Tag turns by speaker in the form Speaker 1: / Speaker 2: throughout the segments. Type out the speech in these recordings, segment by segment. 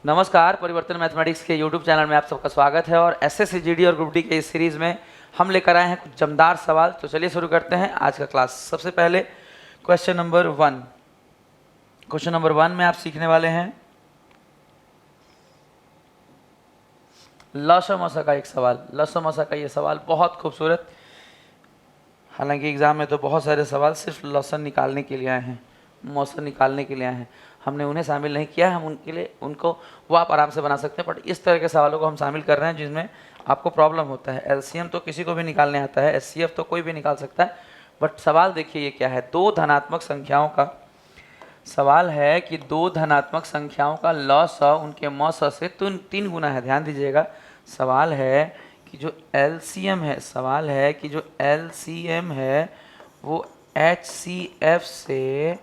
Speaker 1: नमस्कार, परिवर्तन मैथमेटिक्स के यूट्यूब चैनल में आप सबका स्वागत है। और एसएससी जीडी और ग्रुप डी के इस सीरीज़ में हम लेकर आए हैं कुछ जमदार सवाल। तो चलिए शुरू करते हैं आज का क्लास। सबसे पहले क्वेश्चन नंबर 1। क्वेश्चन नंबर 1 में आप सीखने वाले हैं लसा मसा का एक सवाल। लसा मसा का ये सवाल बहुत खूबसूरत, हालांकि एग्जाम में तो बहुत सारे सवाल सिर्फ लसन निकालने के लिए आए हैं, मौसम निकालने के लिए आए हैं, हमने उन्हें शामिल नहीं किया। हम उनके लिए उनको वो आप आराम से बना सकते हैं, बट इस तरह के सवालों को हम शामिल कर रहे हैं जिसमें आपको प्रॉब्लम होता है। एलसीएम तो किसी को भी निकालने आता है, एचसीएफ तो कोई भी निकाल सकता है, बट सवाल देखिए ये क्या है। दो धनात्मक संख्याओं का सवाल है कि दो धनात्मक संख्याओं का लॉसा उनके मौसा से 3 गुना है। ध्यान दीजिएगा, सवाल है कि जो एलसीएम है, सवाल है कि जो एलसीएम है वो एचसीएफ से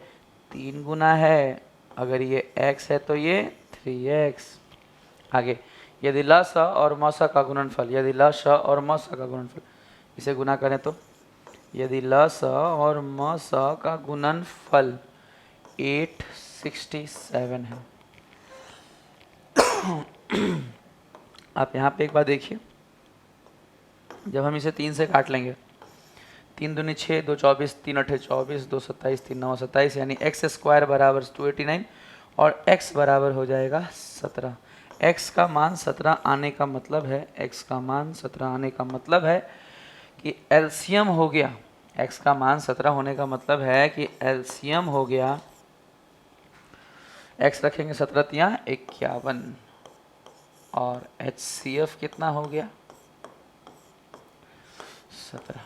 Speaker 1: 3 गुना है। अगर ये x है तो ये 3x। आगे, यदि लसा और मौसा का गुणनफल, यदि लसा और मौसा का गुणनफल, इसे गुना करें तो यदि लसा और मौसा का गुणनफल 867 है। आप यहाँ पे एक बार देखिए, जब हम इसे 3 से काट लेंगे, 3 दूनी 6, 2 24, 3 8 24, 2 27, 3 9 27, यानी एक्स स्क्वायर बराबर 289 और x बराबर हो जाएगा 17। x का मान 17 आने का मतलब है, x का मान 17 आने का मतलब है कि एलसीएम हो गया। x का मान 17 होने का मतलब है कि एलसीएम हो गया, x रखेंगे 17 तिया 51 और HCF कितना हो गया 17।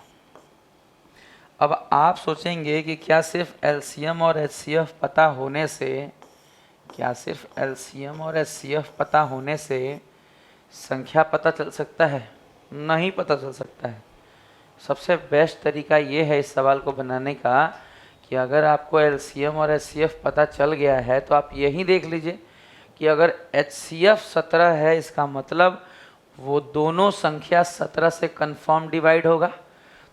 Speaker 1: अब आप सोचेंगे कि क्या सिर्फ एलसीएम और HCF पता होने से, क्या सिर्फ एलसीएम और HCF पता होने से संख्या पता चल सकता है? नहीं पता चल सकता है। सबसे बेस्ट तरीका ये है इस सवाल को बनाने का कि अगर आपको एलसीएम और HCF पता चल गया है तो आप यही देख लीजिए कि अगर HCF 17 है, इसका मतलब वो दोनों संख्या 17 से कन्फर्म डिवाइड होगा।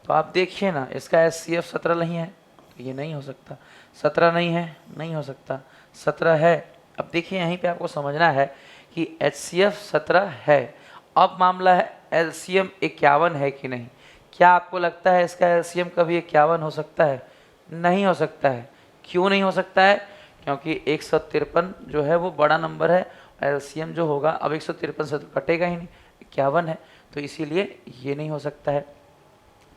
Speaker 1: तो आप देखिए ना, इसका HCF 17 नहीं है तो ये नहीं हो सकता, 17 नहीं है, नहीं हो सकता, 17 है। अब देखिए यहीं पे आपको समझना है कि HCF 17 है। अब मामला है LCM 51 है कि नहीं। क्या आपको लगता है इसका LCM कभी 51 हो सकता है? नहीं हो सकता है। क्यों नहीं हो सकता है? क्योंकि 153 जो है वो बड़ा नंबर है, LCM जो होगा अब 153 से तो कटेगा ही नहीं, 51 है, तो इसीलिए ये नहीं हो सकता है।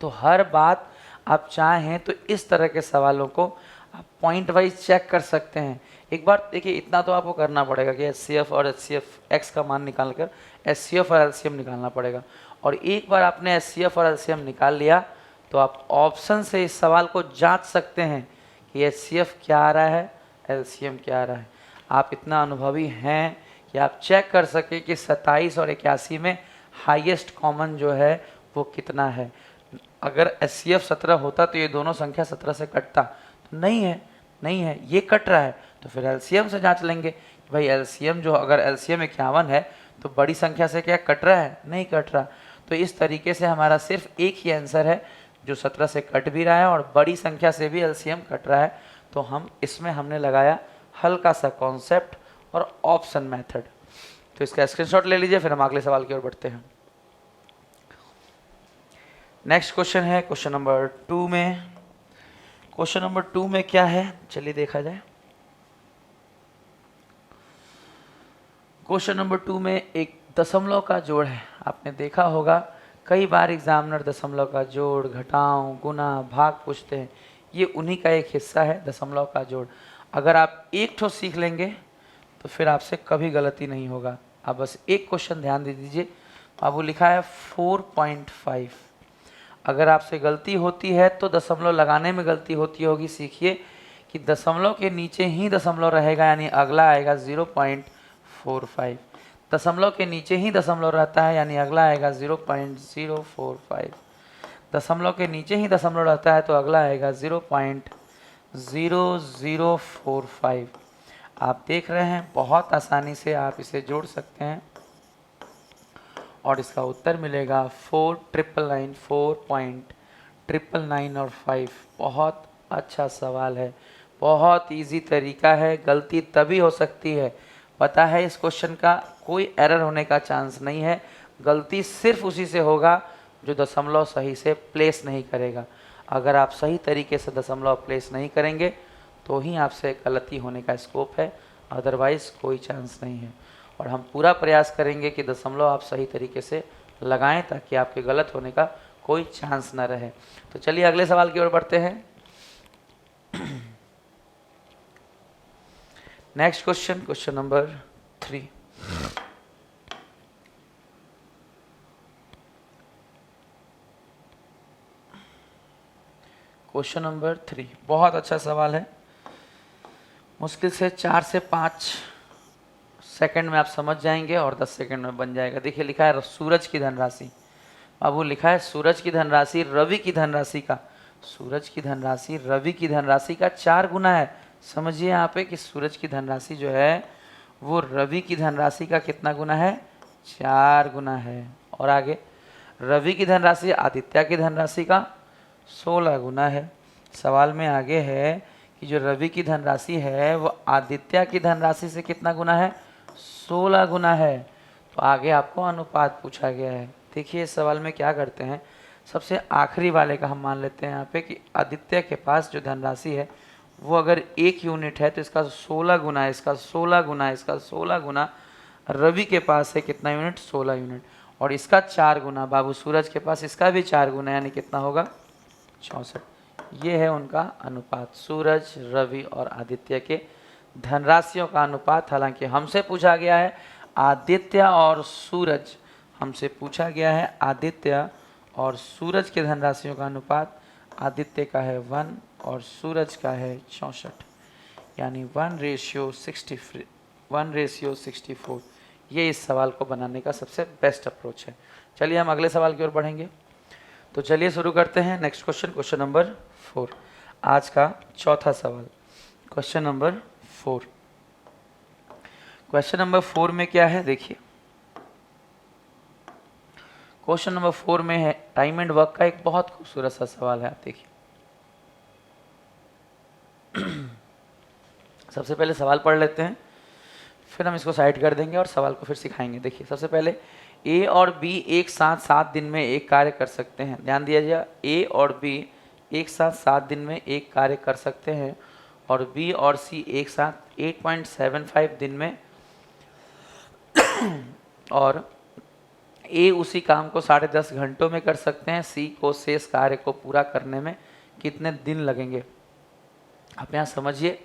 Speaker 1: तो हर बात आप चाहें तो इस तरह के सवालों को आप पॉइंट वाइज चेक कर सकते हैं। एक बार देखिए, इतना तो आपको करना पड़ेगा कि HCF और HCF x का मान निकाल कर HCF और LCM निकालना पड़ेगा। और एक बार आपने HCF और LCM निकाल लिया तो आप ऑप्शन से इस सवाल को जांच सकते हैं कि HCF क्या आ रहा है, LCM क्या आ रहा है। आप इतना अनुभवी हैं कि आप चेक कर सके कि 27 और 81 में हाईएस्ट कॉमन जो है वो कितना है। अगर HCF 17 होता तो ये दोनों संख्या 17 से कटता, तो नहीं है, नहीं है, ये कट रहा है, तो फिर LCM से जांच लेंगे कि भाई LCM जो, अगर LCM 51 है तो बड़ी संख्या से क्या कट रहा है? नहीं कट रहा। तो इस तरीके से हमारा सिर्फ एक ही आंसर है जो 17 से कट भी रहा है और बड़ी संख्या से भी LCM कट रहा है। तो हम इसमें हमने लगाया हल्का सा कॉन्सेप्ट और ऑप्शन मेथड। तो इसका स्क्रीनशॉट ले लीजिए, फिर हम अगले सवाल की ओर बढ़ते हैं। नेक्स्ट क्वेश्चन है क्वेश्चन नंबर 2 में। क्वेश्चन नंबर 2 में क्या है, चलिए देखा जाए। क्वेश्चन नंबर 2 में एक दशमलव का जोड़ है। आपने देखा होगा कई बार एग्जामिनर दशमलव का जोड़, घटाओ, गुना, भाग पूछते हैं। ये उन्हीं का एक हिस्सा है, दशमलव का जोड़। अगर आप एक ठो सीख लेंगे तो फिर आपसे कभी गलती नहीं होगा। आप बस एक क्वेश्चन ध्यान दे दीजिए, आपको लिखा है 4.5। अगर आपसे गलती होती है तो दशमलव लगाने में गलती होती होगी। सीखिए कि दशमलव के नीचे ही दशमलव रहेगा, यानी अगला आएगा 0.45। दशमलव के नीचे ही दशमलव रहता है, यानी अगला आएगा 0.045। दशमलव के नीचे ही दशमलव रहता है तो अगला आएगा 0.0045। आप देख रहे हैं, बहुत आसानी से आप इसे जोड़ सकते हैं और इसका उत्तर मिलेगा 4,999, 4.999 और 5। बहुत अच्छा सवाल है, बहुत इजी तरीका है। गलती तभी हो सकती है पता है इस क्वेश्चन का कोई एरर होने का चांस नहीं है, गलती सिर्फ उसी से होगा जो दशमलव सही से प्लेस नहीं करेगा। अगर आप सही तरीके से दशमलव प्लेस नहीं करेंगे तो ही आपसे गलती होने का स्कोप है, अदरवाइज कोई चांस नहीं है। और हम पूरा प्रयास करेंगे कि दशमलव आप सही तरीके से लगाएं ताकि आपके गलत होने का कोई चांस न रहे। तो चलिए अगले सवाल की ओर बढ़ते हैं। Next question, question number 3। Question number 3 बहुत अच्छा सवाल है, मुश्किल से 4 से 5 सेकंड में आप समझ जाएंगे और 10 सेकंड में बन जाएगा। देखिए लिखा है सूरज की धनराशि। बाबू लिखा है सूरज की धनराशि रवि की धनराशि का, सूरज की धनराशि रवि की धनराशि का 4 गुना है। समझिए यहाँ पे कि सूरज की धनराशि जो है वो रवि की धनराशि का कितना गुना है, 4 गुना है। और आगे रवि की धनराशि आदित्य की धनराशि का 16 गुना है। सवाल में आगे है कि जो रवि की धनराशि है वो आदित्य की धनराशि से कितना गुना है, 16 गुना है। तो आगे आपको अनुपात पूछा गया है। देखिए इस सवाल में क्या करते हैं, सबसे आखिरी वाले का हम मान लेते हैं यहाँ पे कि आदित्य के पास जो धनराशि है वो अगर 1 यूनिट है तो इसका 16 गुना है, इसका 16 गुना है, इसका 16 गुना। रवि के पास है कितना यूनिट, 16 यूनिट, और इसका 4 गुना। बाबू सूरज के पास इसका भी 4 गुना, यानी कितना होगा, 64। ये है उनका अनुपात, सूरज रवि और आदित्य के धनराशियों का अनुपात। हालांकि हमसे पूछा गया है आदित्य और सूरज, हमसे पूछा गया है आदित्य और सूरज के धनराशियों का अनुपात। आदित्य का है 1 और सूरज का है 64, यानी 1:64। ये इस सवाल को बनाने का सबसे बेस्ट अप्रोच है। चलिए हम अगले सवाल की ओर बढ़ेंगे। तो चलिए शुरू करते हैं नेक्स्ट क्वेश्चन, क्वेश्चन नंबर 4, आज का चौथा सवाल, क्वेश्चन नंबर 4। क्वेश्चन नंबर 4 में क्या है, देखिए क्वेश्चन नंबर 4 में है टाइम एंड वर्क का एक बहुत खूबसूरत सा सवाल है। आप देखिए सबसे पहले सवाल पढ़ लेते हैं, फिर हम इसको साइड कर देंगे और सवाल को फिर सिखाएंगे। देखिए सबसे पहले ए और बी एक साथ 7 दिन में एक कार्य कर सकते हैं। ध्यान दिया जाए, ए और बी एक साथ 7 दिन में एक कार्य कर सकते हैं, और बी और सी एक साथ 8.75 दिन में, और ए उसी काम को 10.5 घंटों में कर सकते हैं। सी को शेष कार्य को पूरा करने में कितने दिन लगेंगे। आप यहाँ समझिए,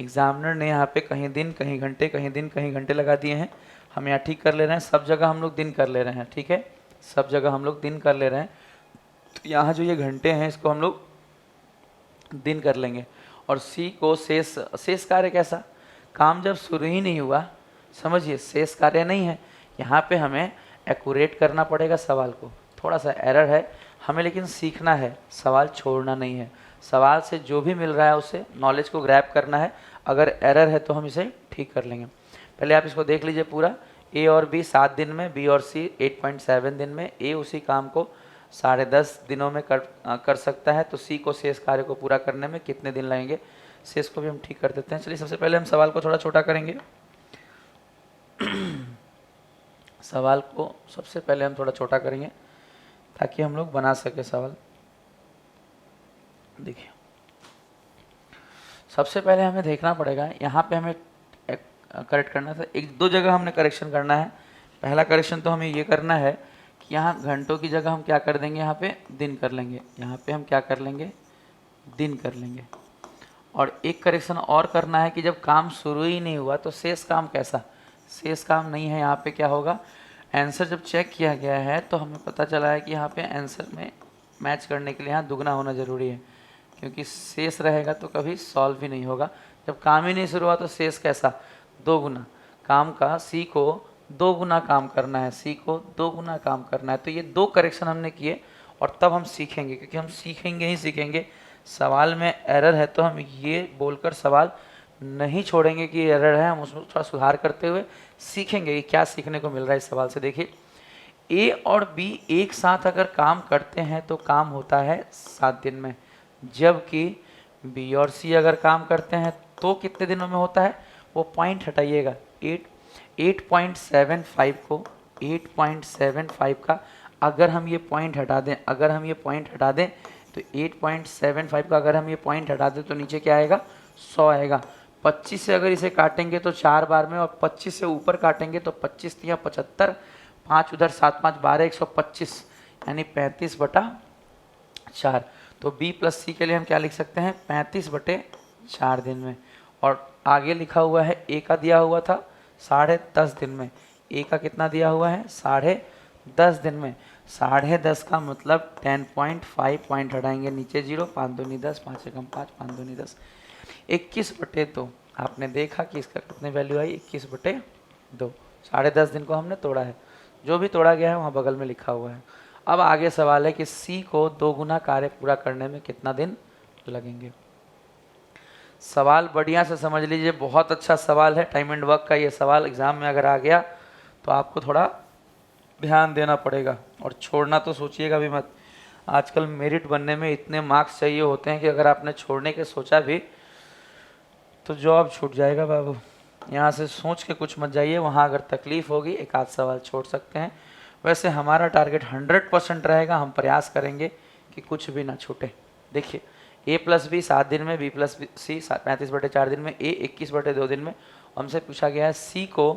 Speaker 1: एग्जामिनर ने यहाँ पे कहीं दिन कहीं घंटे, कहीं दिन कहीं घंटे लगा दिए हैं। हम यहाँ ठीक कर ले रहे हैं, सब जगह हम लोग दिन कर ले रहे हैं, ठीक है, सब जगह हम लोग दिन कर ले रहे हैं। तो यहाँ जो ये घंटे हैं इसको हम लोग दिन कर लेंगे। और सी को शेष कार्य कैसा, काम जब शुरू ही नहीं हुआ, समझिए शेष कार्य नहीं है। यहाँ पे हमें एक्यूरेट करना पड़ेगा सवाल को, थोड़ा सा एरर है हमें, लेकिन सीखना है, सवाल छोड़ना नहीं है। सवाल से जो भी मिल रहा है उसे नॉलेज को ग्रैब करना है। अगर एरर है तो हम इसे ठीक कर लेंगे। पहले आप इसको देख लीजिए पूरा, ए और बी 7 दिन में, बी और सी 8.7 दिन में। ए उसी काम को 10.5 दिनों में कर सकता है, तो सी को शेष कार्य को पूरा करने में कितने दिन लगेंगे। शेष को भी हम ठीक कर देते हैं। चलिए सबसे पहले हम सवाल को थोड़ा छोटा करेंगे। सवाल को सबसे पहले हम थोड़ा छोटा करेंगे ताकि हम लोग बना सके सवाल। देखिए सबसे पहले हमें देखना पड़ेगा, यहाँ पे हमें करेक्ट करना था, 1-2 जगह हमने करेक्शन करना है। पहला करेक्शन तो हमें ये करना है कि यहाँ घंटों की जगह हम क्या कर देंगे, यहाँ पे दिन कर लेंगे। यहाँ पे हम क्या कर लेंगे, दिन कर लेंगे। और एक करेक्शन और करना है कि जब काम शुरू ही नहीं हुआ तो शेष काम कैसा, शेष काम नहीं है। यहाँ पे क्या होगा, आंसर जब चेक किया गया है तो हमें पता चला है कि यहाँ पे आंसर में मैच करने के लिए यहाँ दुगना होना ज़रूरी है, क्योंकि शेष रहेगा तो कभी सॉल्व ही नहीं होगा। जब काम ही नहीं शुरू हुआ तो शेष कैसा, 2 गुना काम का। सी को 2 गुना काम करना है, सी को 2 गुना काम करना है। तो ये 2 करेक्शन हमने किए और तब हम सीखेंगे, क्योंकि हम सीखेंगे ही सीखेंगे। सवाल में एरर है तो हम ये बोलकर सवाल नहीं छोड़ेंगे कि एरर है, हम उसमें थोड़ा सुधार करते हुए सीखेंगे कि क्या सीखने को मिल रहा है इस सवाल से। देखिए ए और बी एक साथ अगर काम करते हैं तो काम होता है 7 दिन में, जबकि बी और सी अगर काम करते हैं तो कितने दिनों में होता है। वो पॉइंट हटाइएगा, 8.75 को 8.75 का अगर हम ये पॉइंट हटा दें, तो 8.75 का अगर हम ये पॉइंट हटा दें तो नीचे क्या आएगा, 100 आएगा। 25 से अगर इसे काटेंगे तो 4 बार में, और 25 से ऊपर काटेंगे तो 25 या 75, 5 उधर 7 5 12 125, यानी 35/4। तो B प्लस C के लिए हम क्या लिख सकते हैं, 35/4 दिन में। और आगे लिखा हुआ है A का दिया हुआ था 10.5 दिन में, A का कितना दिया हुआ है, 10.5 दिन में। 10.5 का मतलब 10.5 पॉइंट हटाएंगे, नीचे 0, 5 दूनी 10, 5 से कम 5, 5 दूनी 10, 21/2। आपने देखा कि इसका कितनी वैल्यू आई, 21/2। 10.5 दिन को हमने तोड़ा है, जो भी तोड़ा गया है वहाँ बगल में लिखा हुआ है। अब आगे सवाल है कि C को 2 गुना कार्य पूरा करने में कितना दिन लगेंगे। सवाल बढ़िया से समझ लीजिए, बहुत अच्छा सवाल है। टाइम एंड वर्क का ये सवाल एग्जाम में अगर आ गया तो आपको थोड़ा ध्यान देना पड़ेगा, और छोड़ना तो सोचिएगा भी मत। आजकल मेरिट बनने में इतने मार्क्स चाहिए होते हैं कि अगर आपने छोड़ने के सोचा भी तो जॉब छूट जाएगा बाबू। यहाँ से सोच के कुछ मत जाइए, वहाँ अगर तकलीफ होगी एक आध सवाल छोड़ सकते हैं। वैसे हमारा टारगेट 100% रहेगा, हम प्रयास करेंगे कि कुछ भी ना छूटे। देखिए A प्लस बी 7 दिन में, B प्लस सी 35/4 दिन में, A 21/2 दिन में। हमसे पूछा गया है C को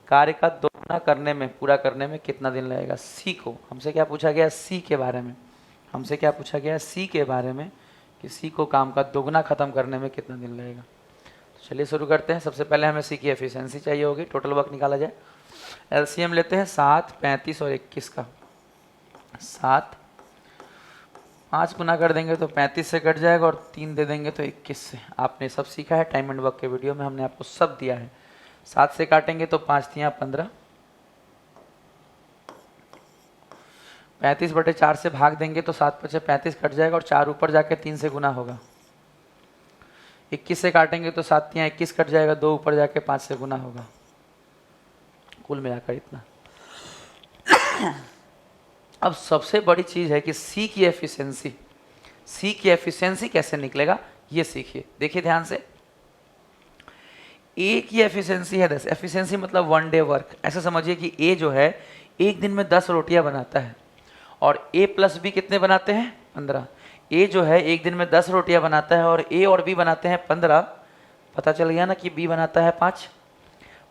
Speaker 1: कार्य का 2 गुना करने में, पूरा करने में कितना दिन लगेगा। C को हमसे क्या पूछा गया, C के बारे में, हमसे क्या पूछा गया, C के बारे में, कि C को काम का 2 गुना खत्म करने में कितना दिन लगेगा। तो चलिए शुरू करते हैं। सबसे पहले हमें C की एफिशिएंसी चाहिए होगी, टोटल वर्क निकाला जाए। LCM लेते हैं 7, 35 और 21 का। 7 5 गुना कर देंगे तो 35 से कट जाएगा, और 3 दे देंगे तो 21 से। आपने सब सीखा है, टाइम एंड वर्क के वीडियो में हमने आपको सब दिया है। 7 से काटेंगे तो 5 3 15, 35/4 से भाग देंगे तो 7 5 35 कट जाएगा, और 4 ऊपर जाके 3 से गुना होगा। 21 से काटेंगे तो 7 3 21 कट जाएगा, 2 ऊपर जाके 5 से गुना होगा। कुल मिलाकर इतना। अब सबसे बड़ी चीज है कि C की एफिशिएंसी कैसे निकलेगा, ये सीखिए। देखिए ध्यान से, A की एफिशिएंसी है 10। एफिशिएंसी मतलब 1 डे वर्क। ऐसा समझिए कि A जो है एक दिन में 10 रोटियां बनाता है, और A प्लस B कितने बनाते हैं, 15। A जो है एक दिन में 10 रोटियां बनाता है, और A और B बनाते हैं 15। पता चल गया ना कि B बनाता है 5।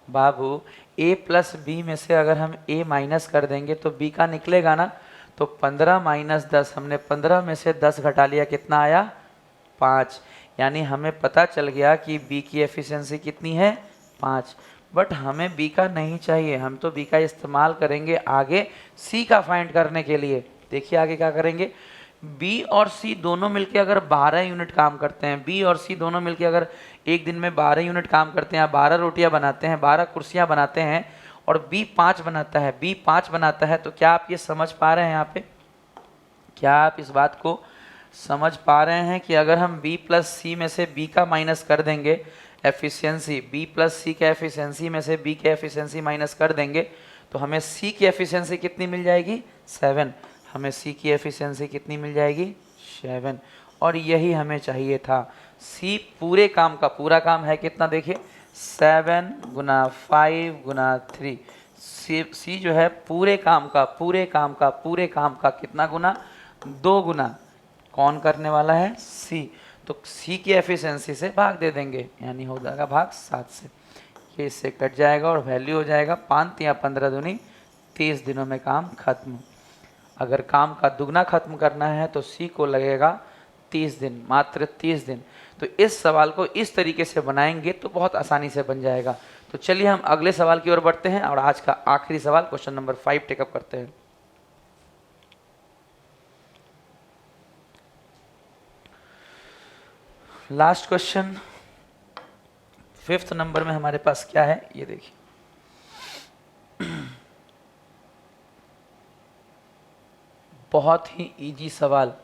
Speaker 1: बाबू A प्लस B में से अगर हम A माइनस कर देंगे तो B का निकलेगा ना, तो 15 माइनस 10, हमने 15 में से 10 घटा लिया, कितना आया, 5। यानी हमें पता चल गया कि B की एफिशिएंसी कितनी है, 5। बट हमें B का नहीं चाहिए, हम तो B का इस्तेमाल करेंगे आगे C का फाइंड करने के लिए। देखिए आगे क्या करेंगे, B और C दोनों मिलके अगर 12 यूनिट काम करते हैं, B और C दोनों मिलके अगर एक दिन में 12 यूनिट काम करते हैं, 12 रोटियां बनाते हैं, 12 कुर्सियां बनाते हैं, और B 5 बनाता है, B 5 बनाता है, तो क्या आप ये समझ पा रहे हैं यहाँ पे, क्या आप इस बात को समझ पा रहे हैं कि अगर हम B प्लस C में से B का माइनस कर देंगे एफिशिएंसी, B प्लस C के एफिशिएंसी में से B के एफिशिएंसी माइनस कर देंगे तो हमें C की एफिशिएंसी कितनी मिल जाएगी, 7। हमें C की एफिशिएंसी कितनी मिल जाएगी, 7। और यही हमें चाहिए था। C पूरे काम का, पूरा काम है कितना, देखिए 7 गुना 5 गुना 3। C जो है पूरे काम का कितना गुना, 2 गुना। कौन करने वाला है, C। तो C की एफिशिएंसी से भाग दे देंगे, यानी हो जाएगा भाग 7 से। ये इससे कट जाएगा और वैल्यू हो जाएगा 5 या 15 दूनी 30 दिनों में काम खत्म। अगर काम का दुगना खत्म करना है तो C को लगेगा 30 दिन, मात्र 30 दिन। तो इस सवाल को इस तरीके से बनाएंगे तो बहुत आसानी से बन जाएगा। तो चलिए हम अगले सवाल की ओर बढ़ते हैं, और आज का आखिरी सवाल क्वेश्चन नंबर 5 टेकअप करते हैं। लास्ट क्वेश्चन 5th नंबर में हमारे पास क्या है, ये देखिए। बहुत ही इजी सवाल,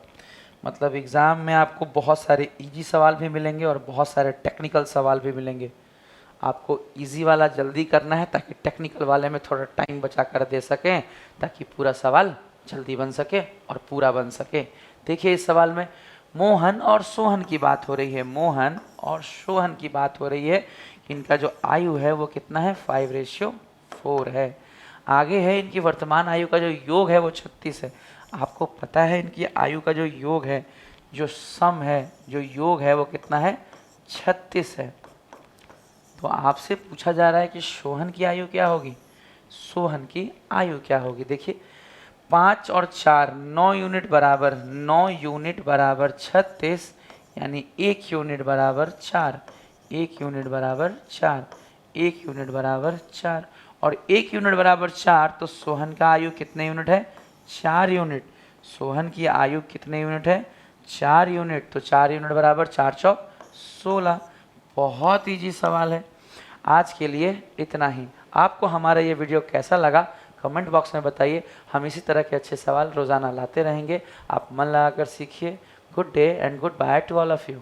Speaker 1: मतलब एग्ज़ाम में आपको बहुत सारे इजी सवाल भी मिलेंगे और बहुत सारे टेक्निकल सवाल भी मिलेंगे। आपको इजी वाला जल्दी करना है ताकि टेक्निकल वाले में थोड़ा टाइम बचा कर दे सकें, ताकि पूरा सवाल जल्दी बन सके और पूरा बन सके। देखिए इस सवाल में मोहन और सोहन की बात हो रही है, मोहन और सोहन की बात हो रही है इनका जो आयु है वो कितना है 5:4 है। आगे है इनकी वर्तमान आयु का जो योग है वो 36 है। आपको पता है इनकी आयु का जो योग है, जो सम है, जो योग है वो कितना है 36 है। तो आपसे पूछा जा रहा है कि सोहन की आयु क्या होगी, सोहन की आयु क्या होगी। देखिए 5 और 4 9 यूनिट बराबर 9 यूनिट बराबर 36, यानी 1 यूनिट बराबर 4, 1 यूनिट बराबर 4, 1 यूनिट बराबर 4 और 1 यूनिट बराबर 4। तो सोहन का आयु कितने यूनिट है 4 यूनिट। सोहन की आयु कितने यूनिट है 4 यूनिट। तो 4 यूनिट बराबर 4 चौक 16। बहुत ईजी सवाल है। आज के लिए इतना ही। आपको हमारा ये वीडियो कैसा लगा कमेंट बॉक्स में बताइए। हम इसी तरह के अच्छे सवाल रोज़ाना लाते रहेंगे। आप मन लगाकर सीखिए। Good day and good by two all of you.